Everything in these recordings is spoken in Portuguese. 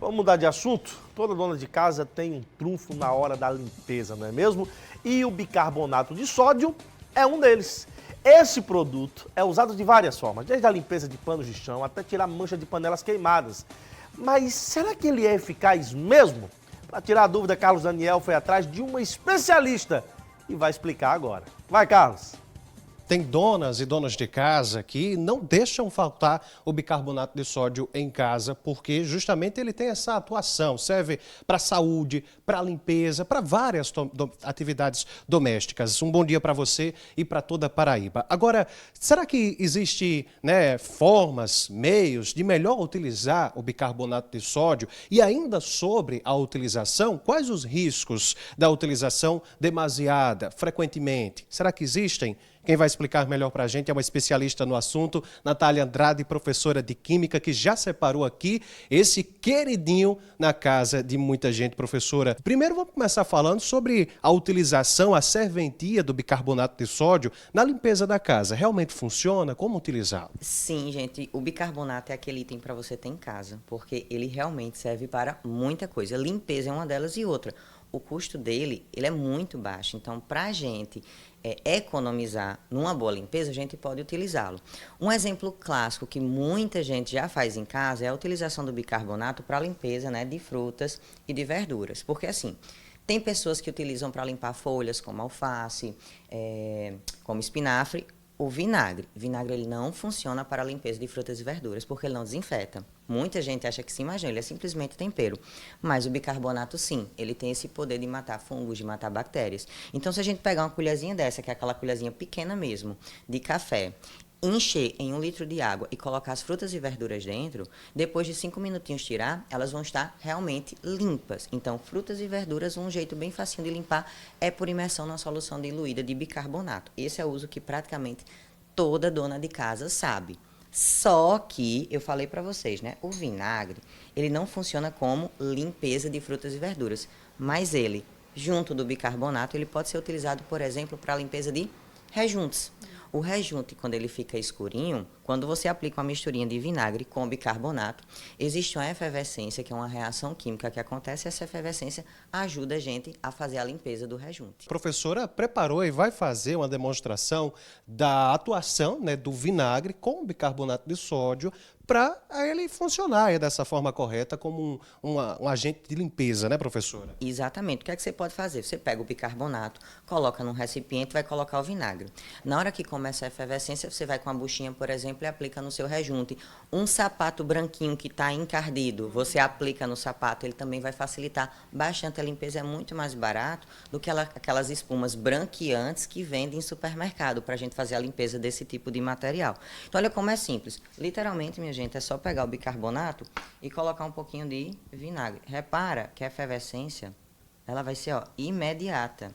Vamos mudar de assunto? Toda dona de casa tem um trunfo na hora da limpeza, não é mesmo? E o bicarbonato de sódio é um deles. Esse produto é usado de várias formas, desde a limpeza de panos de chão até tirar mancha de panelas queimadas. Mas será que ele é eficaz mesmo? Para tirar a dúvida, Carlos Daniel foi atrás de uma especialista e vai explicar agora. Vai, Carlos! Tem donas e donos de casa que não deixam faltar o bicarbonato de sódio em casa, porque justamente ele tem essa atuação, serve para a saúde, para a limpeza, para várias atividades domésticas. Um bom dia para você e para toda a Paraíba. Agora, será que existe, formas, meios de melhor utilizar o bicarbonato de sódio? E ainda sobre a utilização, quais os riscos da utilização demasiada, frequentemente? Será que existem? Quem vai explicar melhor para a gente é uma especialista no assunto, Natália Andrade, professora de Química, que já separou aqui esse queridinho na casa de muita gente, professora. Primeiro vamos começar falando sobre a utilização, a serventia do bicarbonato de sódio na limpeza da casa. Realmente funciona? Como utilizá-lo? Sim, gente, o bicarbonato é aquele item para você ter em casa, porque ele realmente serve para muita coisa. Limpeza é uma delas e outra. O custo dele, ele é muito baixo, então para a gente economizar numa boa limpeza, a gente pode utilizá-lo. Um exemplo clássico que muita gente já faz em casa é a utilização do bicarbonato para limpeza, de frutas e de verduras, porque assim, tem pessoas que utilizam para limpar folhas como alface, como espinafre. O vinagre. O vinagre ele não funciona para a limpeza de frutas e verduras, porque ele não desinfeta. Muita gente acha que sim, mas não, ele é simplesmente tempero. Mas o bicarbonato, sim, ele tem esse poder de matar fungos, de matar bactérias. Então, se a gente pegar uma colherzinha dessa, que é aquela colherzinha pequena mesmo, de café, encher em 1 litro de água e colocar as frutas e verduras dentro, depois de 5 minutinhos tirar, elas vão estar realmente limpas. Então, frutas e verduras, um jeito bem facinho de limpar é por imersão na solução diluída de bicarbonato. Esse é o uso que praticamente toda dona de casa sabe. Só que, eu falei para vocês, o vinagre, ele não funciona como limpeza de frutas e verduras, mas ele, junto do bicarbonato, ele pode ser utilizado, por exemplo, para a limpeza de rejuntos. O rejunte, quando ele fica escurinho, quando você aplica uma misturinha de vinagre com bicarbonato, existe uma efervescência, que é uma reação química que acontece, e essa efervescência ajuda a gente a fazer a limpeza do rejunte. A professora preparou e vai fazer uma demonstração da atuação do vinagre com bicarbonato de sódio para ele funcionar dessa forma correta como um agente de limpeza, né, professora? Exatamente. O que é que você pode fazer? Você pega o bicarbonato, coloca num recipiente e vai colocar o vinagre. Na hora que começa a efervescência, você vai com a buchinha, por exemplo, e aplica no seu rejunte. Um sapato branquinho que está encardido, você aplica no sapato, ele também vai facilitar bastante a limpeza, é muito mais barato do que aquelas espumas branqueantes que vendem em supermercado para a gente fazer a limpeza desse tipo de material. Então, olha como é simples. Literalmente, minha gente, é só pegar o bicarbonato e colocar um pouquinho de vinagre. Repara que a efervescência, ela vai ser imediata.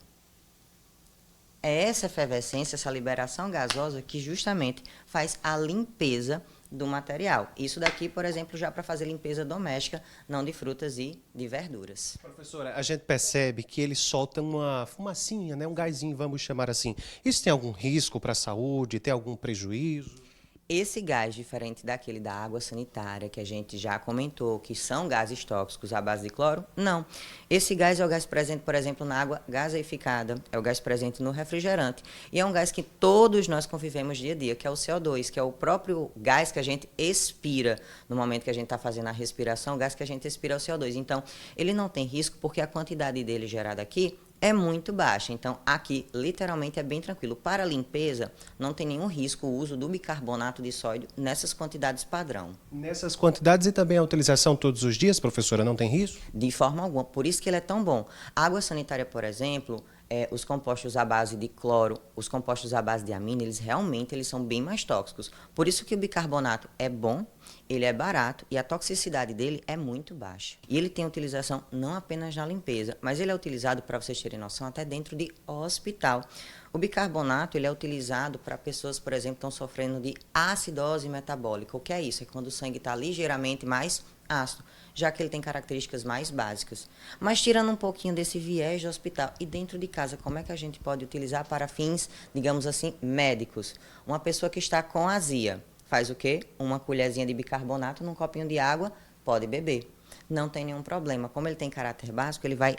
É essa efervescência, essa liberação gasosa que justamente faz a limpeza do material. Isso daqui, por exemplo, já para fazer limpeza doméstica, não de frutas e de verduras. Professora, a gente percebe que ele solta uma fumacinha, um gásinho, vamos chamar assim. Isso tem algum risco para a saúde? Tem algum prejuízo? Esse gás, diferente daquele da água sanitária, que a gente já comentou, que são gases tóxicos à base de cloro, não. Esse gás é o gás presente, por exemplo, na água gaseificada, é o gás presente no refrigerante, e é um gás que todos nós convivemos dia a dia, que é o CO2, que é o próprio gás que a gente expira. No momento que a gente está fazendo a respiração, o gás que a gente expira é o CO2. Então, ele não tem risco, porque a quantidade dele gerada aqui é muito baixa, então aqui literalmente é bem tranquilo. Para a limpeza, não tem nenhum risco o uso do bicarbonato de sódio nessas quantidades padrão. Nessas quantidades e também a utilização todos os dias, professora, não tem risco? De forma alguma, por isso que ele é tão bom. A água sanitária, por exemplo, os compostos à base de cloro, os compostos à base de amina, eles são bem mais tóxicos. Por isso que o bicarbonato é bom, ele é barato e a toxicidade dele é muito baixa. E ele tem utilização não apenas na limpeza, mas ele é utilizado, para vocês terem noção, até dentro de hospital. O bicarbonato ele é utilizado para pessoas, por exemplo, que estão sofrendo de acidose metabólica. O que é isso? É quando o sangue está ligeiramente mais ácido, já que ele tem características mais básicas. Mas tirando um pouquinho desse viés de hospital e dentro de casa, como é que a gente pode utilizar para fins, digamos assim, médicos? Uma pessoa que está com azia, faz o quê? Uma colherzinha de bicarbonato num copinho de água, pode beber. não tem nenhum problema. Como ele tem caráter básico, ele vai,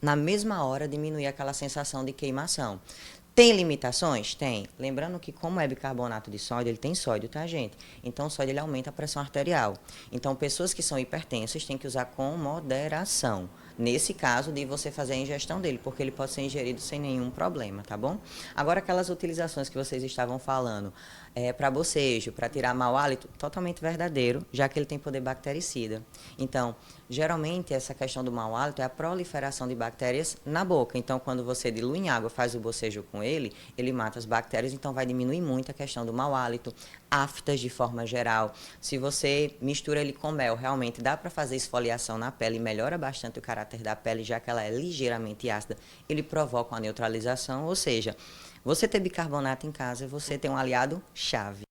na mesma hora, diminuir aquela sensação de queimação. Tem limitações? Tem. Lembrando que, como é bicarbonato de sódio, ele tem sódio, tá, gente? Então, o sódio ele aumenta a pressão arterial. Então, pessoas que são hipertensas têm que usar com moderação. Nesse caso, de você fazer a ingestão dele, porque ele pode ser ingerido sem nenhum problema, tá bom? Agora, aquelas utilizações que vocês estavam falando, para bocejo, para tirar mau hálito, totalmente verdadeiro, já que ele tem poder bactericida. Então, geralmente, essa questão do mau hálito é a proliferação de bactérias na boca. Então, quando você dilui em água, faz o bocejo com ele mata as bactérias, então vai diminuir muito a questão do mau hálito, aftas de forma geral. Se você mistura ele com mel, realmente dá para fazer esfoliação na pele, melhora bastante o caráter da pele, já que ela é ligeiramente ácida, ele provoca uma neutralização, ou seja, você ter bicarbonato em casa, você tem um aliado chave.